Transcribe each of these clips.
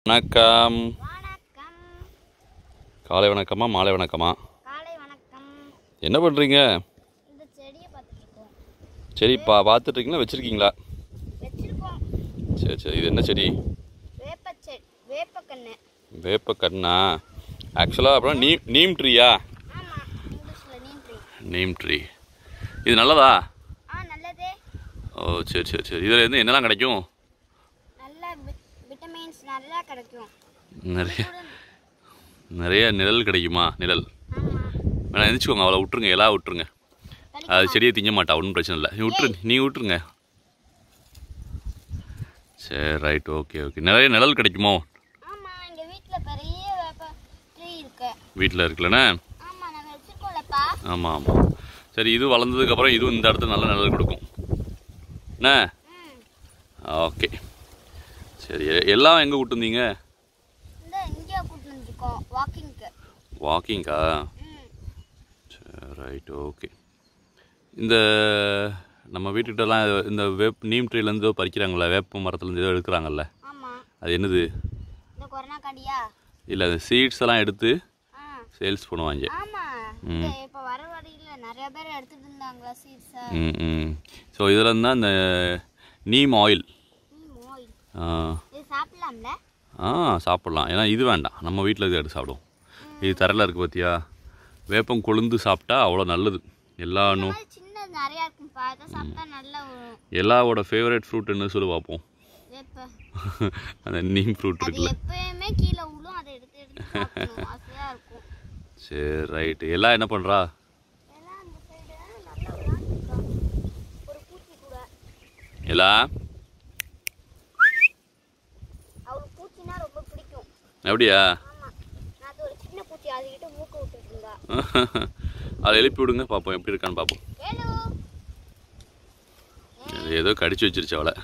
வணக்கம். வணக்கம். காலை வணக்கமா மாலை வணக்கமா? காலை வணக்கம். என்ன பண்ணுறீங்க? இந்த செடியை பார்த்துட்டு இருக்கோம். சரி பார்த்துட்டு இருக்கீங்களா வச்சுருக்கீங்களா? வச்சிருக்கோம். சரி சரி, இது என்ன செடி? வேப்பக்கண்ணு. வேப்பக்கண்ணா? ஆக்சுவலாக அப்புறம் நீம் ட்ரீயா? ஆமாம், இங்கிலீஷில் நீம் ட்ரீ. நீம் ட்ரீ இது நல்லதா? நல்லதே. ஓ சரி சரி சரி, இதில் இருந்து என்னெல்லாம் கிடைக்கும்? நல்ல விட்டமின்ஸ் நல்லா கிடைக்கும். நிறைய நிழல் கிடைக்குமா? நிழல் வேணா எந்திரிச்சுக்கோங்க, அவ்வளோ விட்டுருங்க, எல்லாம் விட்டுருங்க. அது செடியை திங்க மாட்டா, ஒன்றும் பிரச்சனை இல்லை. நீ விட்டுருங்க. சரி ரைட், ஓகே ஓகே. நிறைய நிழல் கிடைக்குமோ? ஆமாம், எங்கள் வீட்டில் பெரிய வேப்ப ட்ரீ இருக்கு. வீட்டில் இருக்குல்லண்ணே? ஆமாம், நாங்கள் வச்சுருக்கோம்லப்பா. ஆமாம் ஆமாம். சரி, இது வளர்ந்ததுக்கப்புறம் இதுவும் இந்த இடத்துல நல்ல நிழல் கொடுக்கும் என்ன? ஓகே சரி. எல்லாம் எங்கே கூட்டு வந்தீங்க? இங்கே கூட்டு வந்துருக்கோம் வாக்கிங்க்கு. வாக்கிங்கா? சரி ரைட், ஓகே. இந்த நம்ம வீட்டுக்கிட்டலாம் இந்த நீம் ட்ரீலேருந்து பறிக்கிறாங்களா, வேப்ப மரத்துலேருந்து ஏதோ எடுக்கிறாங்கல்ல, அது என்னது? இந்த கொரோனா காடியா? இல்லை, அந்த சீட்ஸ் எல்லாம் எடுத்து சேல்ஸ் பண்ணுவாங்க. இப்போ வர வழியில் நிறைய பேர் எடுத்துகிட்டு இருந்தாங்களா சீட்ஸை. ஸோ இதில் இருந்தால் இந்த நீம் ஆயில். இது சாப்பிடலாம்ல? சாப்பிட்லாம். ஏன்னா இது வேண்டாம், நம்ம வீட்டில் இது எடுத்து சாப்பிடுவோம். இது தரையில் இருக்குது பார்த்தியா? வேப்பம் கொழுந்து சாப்பிட்டா அவ்வளோ நல்லது. நிறையா இருக்கும்பா, இதை சாப்பிட்டா நல்லா. எல்லாவோட ஃபேவரட் ஃப்ரூட் என்ன சொல்லி பார்ப்போம்? அந்த நீம் ஃப்ரூட் இருக்குல்ல, எப்பயுமே கீழே விழும், அதை எடுத்து எடுத்து சாப்பிடணும், ஆசையாக இருக்கும். சரி ரைட்டு. எல்லாம் என்ன பண்ணுறா? ஒரு பூச்சி கூட எல்லாம் அவளுக்கு பூச்சினா ரொம்ப பிடிக்கும். எப்படியா? ஆமாம், நான் அது ஒரு சின்ன பூச்சி அதுக்கிட்ட மூக்க விட்டுட்டு இருந்தா. அதை எழுப்பி விடுங்க பார்ப்போம், எப்படி இருக்கான்னு பார்ப்போம். ஏதோ கடிச்சு வச்சிருச்சு அவளை.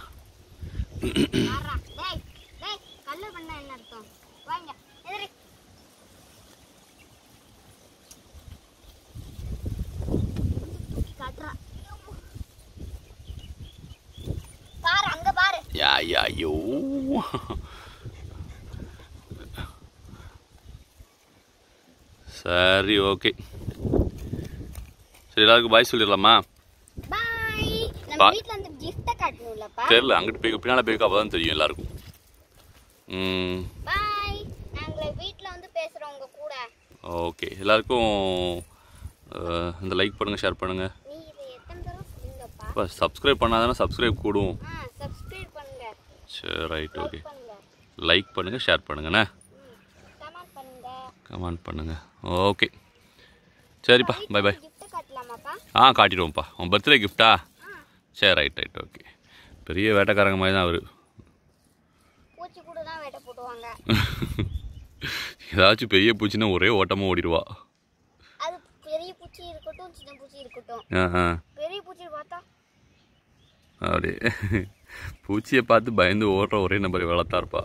ஐயோ, சரி ஓகே. சரி, எல்லாருக்கும் பாய் சொல்லிடலாமா? தெரியல, அங்கிட்டு போய் பின்னால் போய் அப்போ தான் தெரியும் எல்லாருக்கும். ஓகே, எல்லாருக்கும் இந்த லைக் பண்ணுங்கள், ஷேர் பண்ணுங்கள். இப்போ சப்ஸ்கிரைப் பண்ணாதானே சப்ஸ்கிரைப் கூடும். சரி ரைட், ஓகே. லைக் பண்ணுங்கள், ஷேர் பண்ணுங்கண்ணே, கமெண்ட் பண்ணுங்கள். ஓகே சரிப்பா, பை பாய். காட்டிடுவோம்ப்பா. உன் பர்த்டே கிஃப்டா? சரி ரைட் ரைட், ஓகே. பெரிய வேட்டைக்காரங்க மாதிரி தான் அவர். ஏதாச்சும் பெரிய பூச்சின்னா ஒரே ஓட்டமாக ஓடிடுவா. அப்படியே பூச்சியை பார்த்து பயந்து ஓடுற ஒரே நம்பர் வளர்த்தா இருப்பா.